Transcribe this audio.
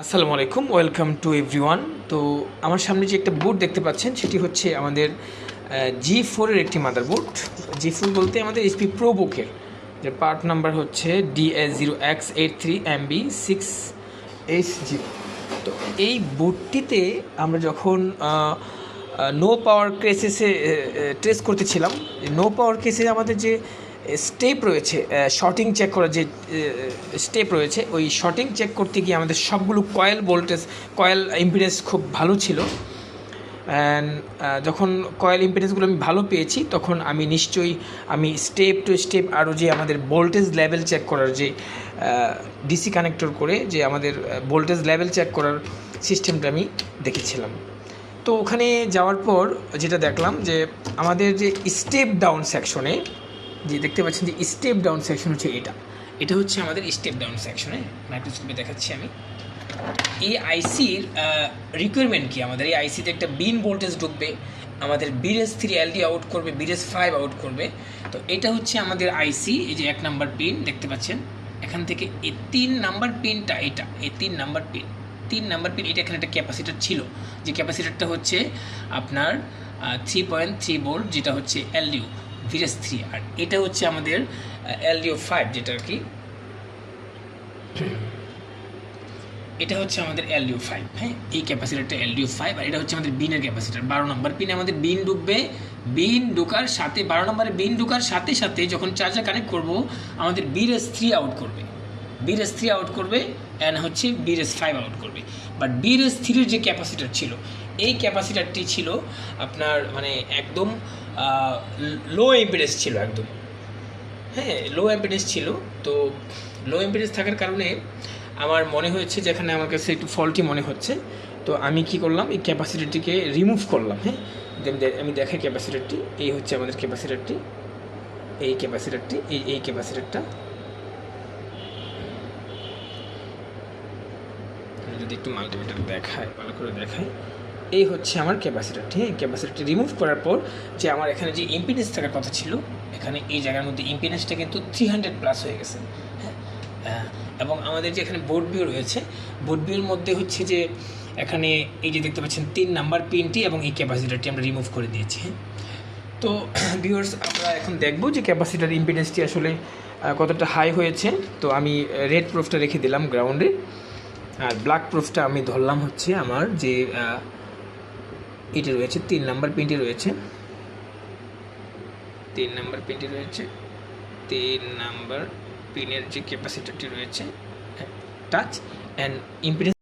আসসালামু আলাইকুম, welcome to everyone. তো আমার সামনে যে একটা বোর্ড দেখতে পাচ্ছেন সেটি হচ্ছে আমাদের G4-এর একটি মাদারবোর্ড। G4 বলতে আমাদের এইচপি প্রোবুকের যে পার্ট নাম্বার হচ্ছে DS0X83MB6HG। তো এই বোর্ডটিতে আমরা যখন নো পাওয়ার কেসেসে ট্রেস করতেছিলাম, নো পাওয়ার কেসে আমাদের যে স্টেপ রয়েছে, শর্টিং চেক করার যে স্টেপ রয়েছে, ওই শর্টিং চেক করতে গিয়ে আমাদের সবগুলো কয়েল ইম্পিডেন্স খুব ভালো ছিল। অ্যান্ড যখন কয়েল ইম্পিডেন্সগুলো আমি ভালো পেয়েছি তখন আমি স্টেপ টু স্টেপ আরও যে আমাদের ভোল্টেজ লেভেল চেক করার যে ডিসি কানেক্টর করে যে আমাদের ভোল্টেজ লেভেল চেক করার সিস্টেমটা আমি দেখেছিলাম। তো ওখানে যাওয়ার পর যেটা দেখলাম যে আমাদের যে স্টেপ ডাউন সেকশনে যে দেখতে পাচ্ছেন যে স্টেপ ডাউন সেকশন হচ্ছে এটা হচ্ছে আমাদের স্টেপ ডাউন সেকশনে মাইক্রোস্কোপে দেখাচ্ছি আমি। এই আইসির রিকোয়ারমেন্ট কি, আমাদের এই আইসিতে একটা বিন ভোল্টেজ ঢুকবে, আমাদের BRS3 LD আউট করবে, BRS5 আউট করবে। তো এটা হচ্ছে আমাদের আইসি। এই যে 1 নাম্বার পিন দেখতে পাচ্ছেন, এখান থেকে এই 3 নাম্বার পিনটা, এই 3 নাম্বার পিন এটা এখানে একটা ক্যাপাসিটার ছিল, যে ক্যাপাসিটারটা হচ্ছে আপনার 3.3 ভোল্ট, যেটা হচ্ছে LDO BRS3, আর এটা হচ্ছে আমাদের LDO5, যেটা কি এটা হচ্ছে আমাদের LDO5। হ্যাঁ, এই ক্যাপাসিটারটা LDO5, আর এটা হচ্ছে আমাদের বিনের ক্যাপাসিটার। 12 নম্বর পিনে আমাদের বিন ঢুকবে, বিন ঢোকার সাথে 12 নম্বরে বিন ঢোকার সাথে সাথে যখন চার্জার কানেক্ট করব আমাদের BRS3 আউট করবে অ্যান্ড হচ্ছে BRS5 আউট করবে। বাট BRS3-এর যে ক্যাপাসিটার ছিল, এই ক্যাপাসিটারটি ছিল আপনার মানে একদম লো ইম্পিডেন্স ছিল, একদম লো ইম্পিডেন্স ছিল। তো লো ইম্পিডেন্স থাকার কারণে আমার মনে হয়েছে যে এখানে আমার কাছে একটু ফল্টি মনে হচ্ছে। তো আমি কি করলাম, এই ক্যাপাসিটারটিকে রিমুভ করলাম। আমি দেখাই ক্যাপাসিটারটি। এই হচ্ছে আমাদের ক্যাপাসিটারটি, এই ক্যাপাসিটারটা যদি একটু মাল্টিমিটার দেখায়, ভালো করে দেখায়, এই হচ্ছে আমার ক্যাপাসিটারটি। ক্যাপাসিটারটি রিমুভ করার পর যে আমার এখানে যে ইম্পিডেন্স থাকার কথা ছিল, এখানে এই জায়গার মধ্যে ইম্পিডেন্সটা কিন্তু 300+ হয়ে গেছে। এবং আমাদের যে এখানে বোর্ড ভিউ রয়েছে, বোর্ড ভিউর মধ্যে হচ্ছে যে এখানে এই যে দেখতে পাচ্ছেন 3 নাম্বার পিনটি এবং এই ক্যাপাসিটারটি আমরা রিমুভ করে দিয়েছি। তো ভিউয়ার্স, আমরা এখন দেখব যে ক্যাপাসিটার ইম্পিডেন্সটি আসলে কতটা হাই হয়েছে। তো আমি রেড প্রুফটা রেখে দিলাম গ্রাউন্ডে, আর ব্ল্যাক প্রুফটা আমি ধরলাম হচ্ছে আমার যে এটা রয়েছে 3 নাম্বার পিনটি রয়েছে, 3 নাম্বার পিনের যে ক্যাপাসিটারটি রয়েছে, টাচ অ্যান্ড ইম্পিডেন্স